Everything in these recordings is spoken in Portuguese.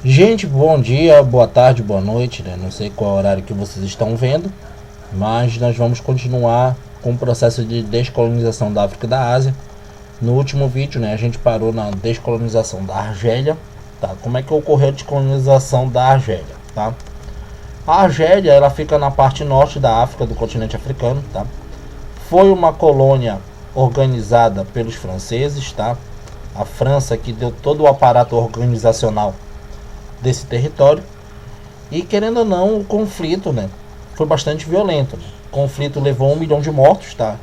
Gente, bom dia, boa tarde, boa noite, né? Não sei qual horário que vocês estão vendo, mas nós vamos continuar com o processo de descolonização da África e da Ásia. No último vídeo, né, a gente parou na descolonização da Argélia, tá? Como é que ocorreu a descolonização da Argélia, tá? A Argélia, ela fica na parte norte da África, do continente africano, tá? Foi uma colônia organizada pelos franceses, tá? A França que deu todo o aparato organizacional desse território. E querendo ou não, o conflito, né, foi bastante violento. Né? O conflito levou 1 milhão de mortos, tá?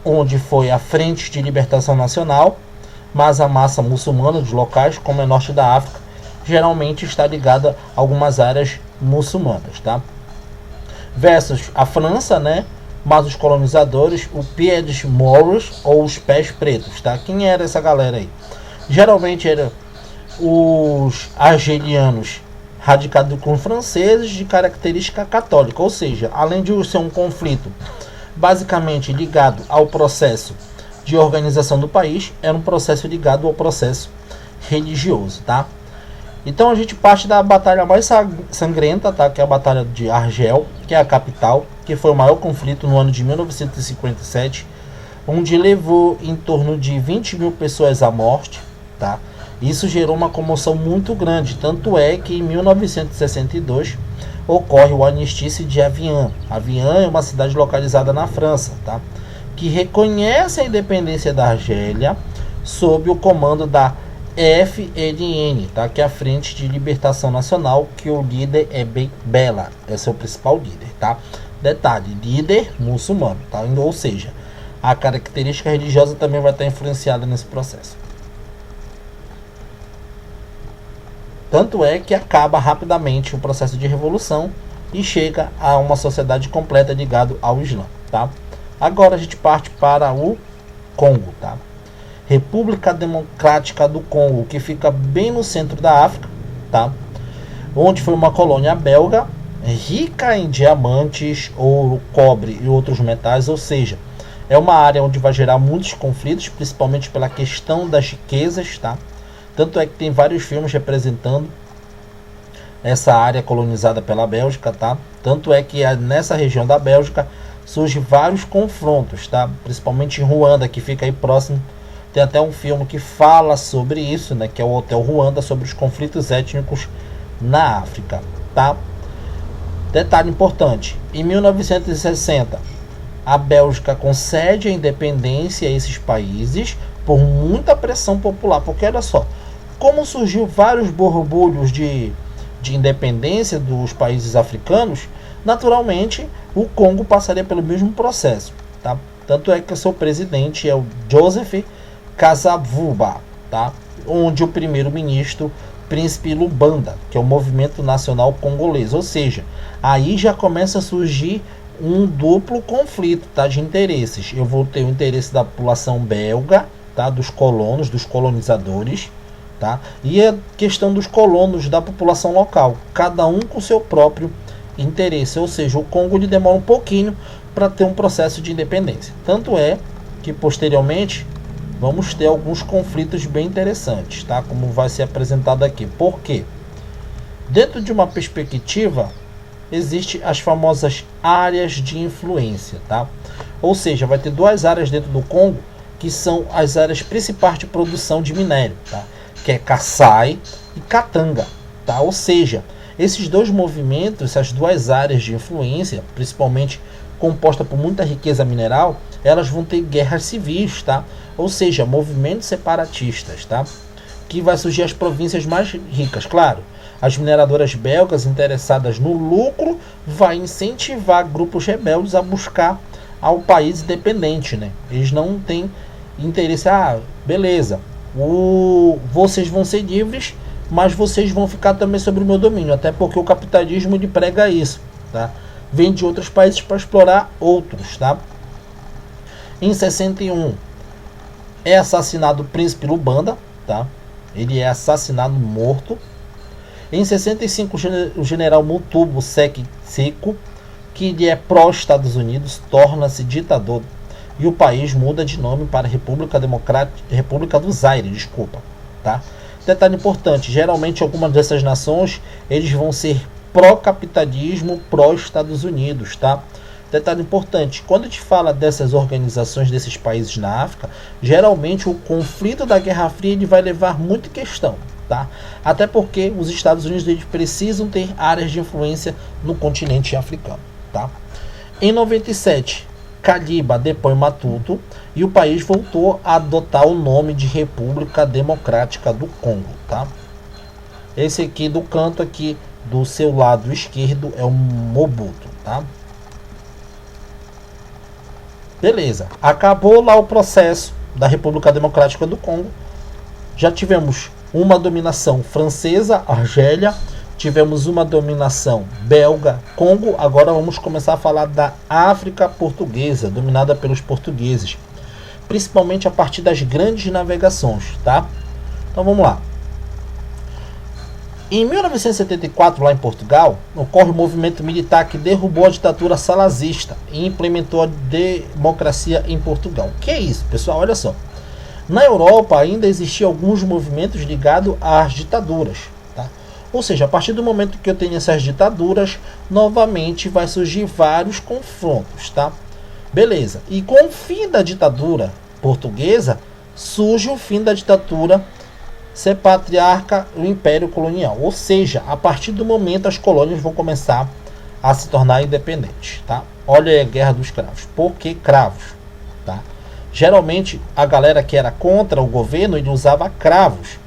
Onde foi a Frente de Libertação Nacional, mas a massa muçulmana dos locais, como é norte da África, geralmente está ligada a algumas áreas muçulmanas, tá? Versus a França, né? Mas os colonizadores, o Pieds Moros ou os Pés Pretos, tá? Quem era essa galera aí? Geralmente era os argelianos radicados com franceses de característica católica, ou seja, além de ser um conflito basicamente ligado ao processo de organização do país, era um processo ligado ao processo religioso, tá? Então a gente parte da batalha mais sangrenta, tá? Que é a Batalha de Argel, que é a capital, que foi o maior conflito no ano de 1957, onde levou em torno de 20 mil pessoas à morte, tá? Isso gerou uma comoção muito grande, tanto é que em 1962 ocorre o Armistício de Amiens. Amiens é uma cidade localizada na França, tá? Que reconhece a independência da Argélia sob o comando da FLN, tá? Que é a Frente de Libertação Nacional, que o líder é Ben Bella, é seu principal líder, tá? Detalhe, líder muçulmano, tá? Ou seja, a característica religiosa também vai estar influenciada nesse processo. Tanto é que acaba rapidamente o processo de revolução e chega a uma sociedade completa ligada ao Islã, tá? Agora a gente parte para o Congo, tá? República Democrática do Congo, que fica bem no centro da África, tá? Onde foi uma colônia belga, rica em diamantes, ouro, cobre e outros metais, ou seja, é uma área onde vai gerar muitos conflitos, principalmente pela questão das riquezas, tá? Tanto é que tem vários filmes representando essa área colonizada pela Bélgica, tá? Tanto é que nessa região da Bélgica surgem vários confrontos, tá? Principalmente em Ruanda, que fica aí próximo. Tem até um filme que fala sobre isso, né? Que é o Hotel Ruanda, sobre os conflitos étnicos na África, tá? Detalhe importante, em 1960, a Bélgica concede a independência a esses países por muita pressão popular, porque olha só, como surgiu vários borbulhos de independência dos países africanos, naturalmente o Congo passaria pelo mesmo processo, tá? Tanto é que o seu presidente é o Joseph Kasavuba, tá? Onde o primeiro-ministro Príncipe Lubanda, que é o Movimento Nacional Congolês, ou seja, aí já começa a surgir um duplo conflito, tá, de interesses. Eu vou ter o interesse da população belga, tá, dos colonos, dos colonizadores, tá, e a questão dos colonos da população local, cada um com seu próprio interesse, ou seja, o Congo lhe demora um pouquinho para ter um processo de independência. Tanto é que posteriormente vamos ter alguns conflitos bem interessantes, tá, como vai ser apresentado aqui. Por quê? Dentro de uma perspectiva existem as famosas áreas de influência, tá? Ou seja, vai ter duas áreas dentro do Congo que são as áreas principais de produção de minério, tá? Que é Kasai e Katanga, tá? Ou seja, esses dois movimentos, essas duas áreas de influência, principalmente composta por muita riqueza mineral, elas vão ter guerras civis, tá? Ou seja, movimentos separatistas, tá? Que vai surgir as províncias mais ricas, claro. As mineradoras belgas interessadas no lucro vai incentivar grupos rebeldes a buscar ao país independente, né? Eles não têm interesse, beleza, vocês vão ser livres, mas vocês vão ficar também sob o meu domínio, até porque o capitalismo ele prega isso, tá? Vem de outros países para explorar outros, tá? Em 61 é assassinado o príncipe Lubanda, tá? Ele é assassinado morto. Em 65 o general Mutubu Seko, que ele é pró-Estados Unidos, torna-se ditador e o país muda de nome para República do Zaire, tá? Detalhe importante, geralmente algumas dessas nações, eles vão ser pró-capitalismo, pró-Estados Unidos, tá? Detalhe importante, quando a gente fala dessas organizações, desses países na África, geralmente o conflito da Guerra Fria ele vai levar muita questão, tá? Até porque os Estados Unidos eles precisam ter áreas de influência no continente africano, tá? Em 97, Kaliba depõe Matuto e o país voltou a adotar o nome de República Democrática do Congo, tá? Esse aqui do canto aqui do seu lado esquerdo é o Mobutu, tá? Beleza, acabou lá o processo da República Democrática do Congo. Já tivemos uma dominação francesa, Argélia, tivemos uma dominação belga, Congo. Agora vamos começar a falar da África portuguesa, dominada pelos portugueses, principalmente a partir das grandes navegações, tá? Então vamos lá. Em 1974, lá em Portugal, ocorre um movimento militar que derrubou a ditadura salazista e implementou a democracia em Portugal. O que é isso, pessoal? Olha só. Na Europa ainda existiam alguns movimentos ligados às ditaduras, tá? Ou seja, a partir do momento que eu tenho essas ditaduras, novamente vai surgir vários confrontos, tá? Beleza. E com o fim da ditadura portuguesa, surge o fim da ditadura ser patriarca o Império Colonial, ou seja, a partir do momento as colônias vão começar a se tornar independentes, tá? Olha aí a Guerra dos Cravos. Por que cravos? Tá? Geralmente a galera que era contra o governo ele usava cravos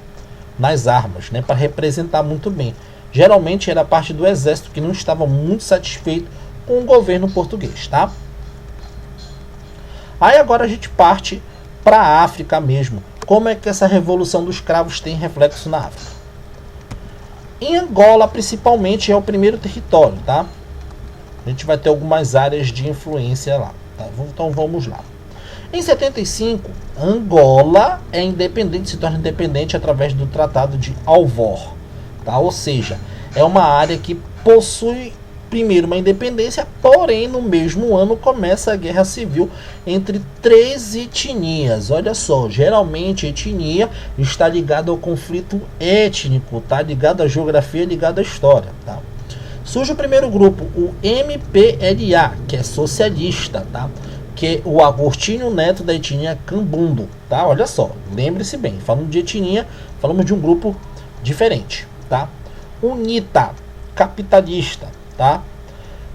nas armas, né, para representar muito bem. Geralmente era parte do exército que não estava muito satisfeito com o governo português, tá? Aí agora a gente parte para a África mesmo. Como é que essa revolução dos cravos tem reflexo na África? Em Angola, principalmente, é o primeiro território, tá? A gente vai ter algumas áreas de influência lá, tá? Então vamos lá. Em 75, Angola é independente, se torna independente através do Tratado de Alvor, tá? Ou seja, é uma área que possui primeiro uma independência, porém no mesmo ano começa a guerra civil entre três etnias. Olha só, geralmente etnia está ligada ao conflito étnico, tá? Ligado à geografia, ligado à história, tá? Surge o primeiro grupo, o MPLA, que é socialista, tá? Que é o Agostinho Neto da etnia Cambundo, tá? Olha só, lembre-se bem, falando de etnia, falamos de um grupo diferente, tá? UNITA, capitalista, tá?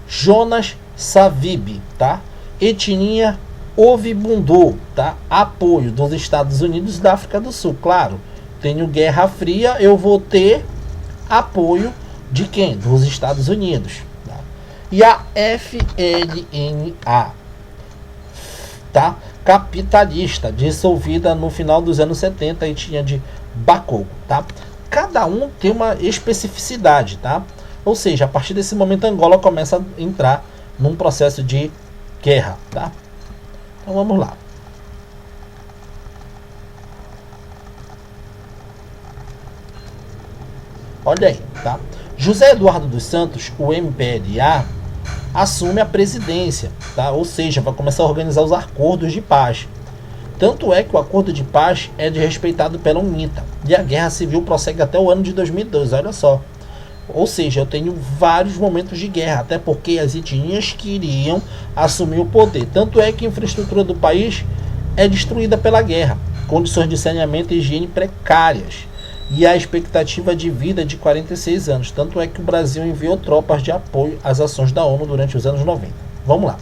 Jonas Savimbi, tá? Etnia Ovibundu, tá? Apoio dos Estados Unidos e da África do Sul. Claro, tenho Guerra Fria, eu vou ter apoio de quem? Dos Estados Unidos, tá? E a FLNA, tá? Capitalista, dissolvida no final dos anos 70, etnia de Bakogo, tá? Cada um tem uma especificidade, tá? Ou seja, a partir desse momento Angola começa a entrar num processo de guerra, tá? Então vamos lá. Olha aí, tá? José Eduardo dos Santos, o MPLA, assume a presidência, tá? Ou seja, vai começar a organizar os acordos de paz. Tanto é que o acordo de paz é desrespeitado pela UNITA. E a guerra civil prossegue até o ano de 2002, olha só. Ou seja, eu tenho vários momentos de guerra, até porque as etnias queriam assumir o poder. Tanto é que a infraestrutura do país é destruída pela guerra, condições de saneamento e higiene precárias, e a expectativa de vida de 46 anos. Tanto é que o Brasil enviou tropas de apoio às ações da ONU durante os anos 90. Vamos lá.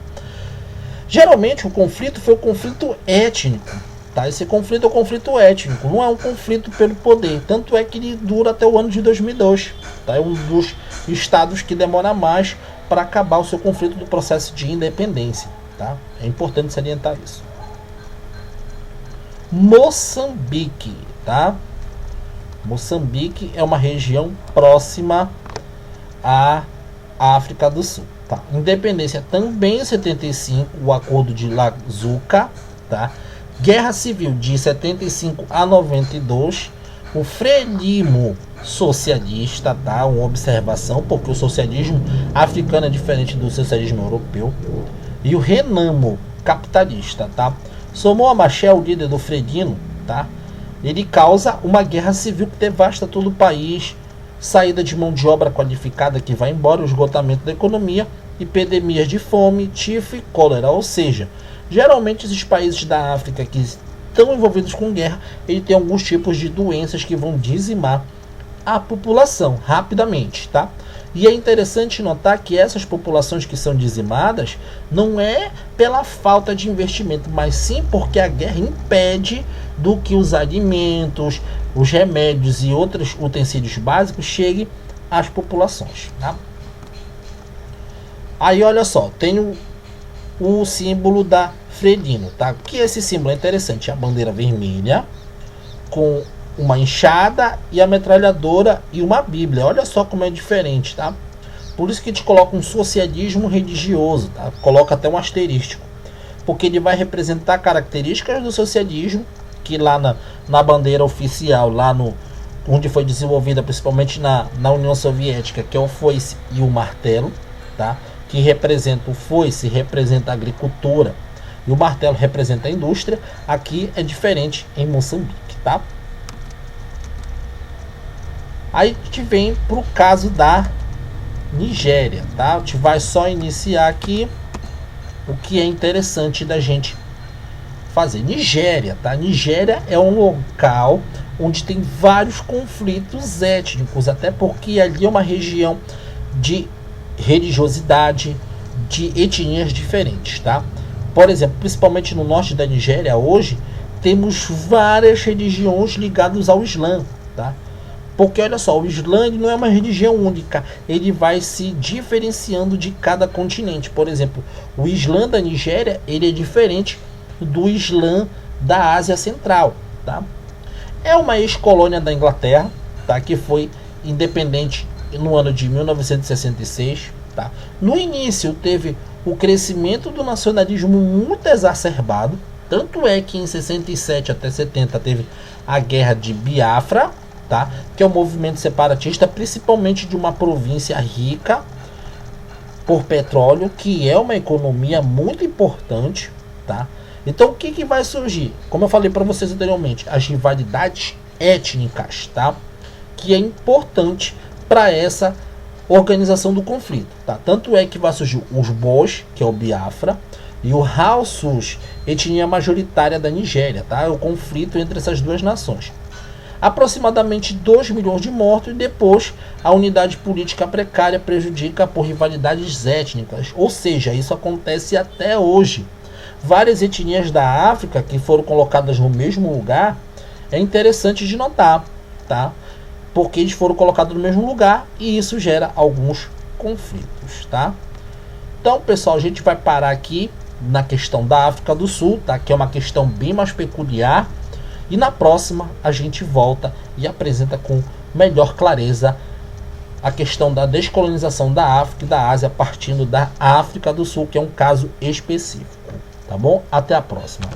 Geralmente o conflito foi o conflito étnico. Tá? Esse conflito é um conflito étnico, não é um conflito pelo poder. Tanto é que ele dura até o ano de 2002. Tá? É um dos estados que demora mais para acabar o seu conflito do processo de independência. Tá? É importante salientar isso. Moçambique. Tá? Moçambique é uma região próxima à África do Sul. Tá? Independência também em 75, o Acordo de Lazuca. Tá? Guerra Civil de 75 a 92, o Frelimo socialista, tá? Uma observação, porque o socialismo africano é diferente do socialismo europeu. E o Renamo capitalista, tá? Somou a Machel, líder do Frelimo, tá? Ele causa uma guerra civil que devasta todo o país, saída de mão de obra qualificada que vai embora, o esgotamento da economia, epidemias de fome, tifo e cólera. Ou seja, geralmente esses países da África que estão envolvidos com guerra, ele tem alguns tipos de doenças que vão dizimar a população rapidamente, tá? E é interessante notar que essas populações que são dizimadas não é pela falta de investimento, mas sim porque a guerra impede do que os alimentos, os remédios e outros utensílios básicos cheguem às populações, tá? Aí olha só, tem o símbolo da Frelimo, tá? Que esse símbolo é interessante, a bandeira vermelha com uma enxada e a metralhadora e uma bíblia. Olha só como é diferente, tá? Por isso que te coloca um socialismo religioso, tá? Coloca até um asterístico, porque ele vai representar características do socialismo que lá na bandeira oficial, lá no onde foi desenvolvida principalmente na União Soviética, que é o foice e o martelo, tá? Que representa o foice, representa a agricultura e o martelo representa a indústria. Aqui é diferente em Moçambique, tá? Aí a gente vem para o caso da Nigéria, tá? A gente vai só iniciar aqui o que é interessante da gente fazer. Nigéria, tá? Nigéria é um local onde tem vários conflitos étnicos, até porque ali é uma região de religiosidade, de etnias diferentes, tá? Por exemplo, principalmente no norte da Nigéria hoje, temos várias religiões ligadas ao Islã, tá? Porque olha só, o Islã não é uma religião única, ele vai se diferenciando de cada continente. Por exemplo, o Islã da Nigéria, ele é diferente do Islã da Ásia Central, tá? É uma ex-colônia da Inglaterra, tá? Que foi independente no ano de 1966, tá? No início teve o crescimento do nacionalismo muito exacerbado, tanto é que em 67 até 70 teve a guerra de Biafra, tá? Que é um movimento separatista, principalmente de uma província rica por petróleo, que é uma economia muito importante, tá? Então o que vai surgir? Como eu falei para vocês anteriormente, as rivalidades étnicas, tá? Que é importante para essa organização do conflito, tá? Tanto é que vai surgir os Bos, que é o Biafra, e o Hausus, etnia majoritária da Nigéria, tá? É o conflito entre essas duas nações. Aproximadamente 2 milhões de mortos, e depois a unidade política precária prejudica por rivalidades étnicas, ou seja, isso acontece até hoje. Várias etnias da África que foram colocadas no mesmo lugar, é interessante de notar, tá? Porque eles foram colocados no mesmo lugar e isso gera alguns conflitos, tá? Então, pessoal, a gente vai parar aqui na questão da África do Sul, tá? Que é uma questão bem mais peculiar. E na próxima a gente volta e apresenta com melhor clareza a questão da descolonização da África e da Ásia partindo da África do Sul, que é um caso específico. Tá bom? Até a próxima.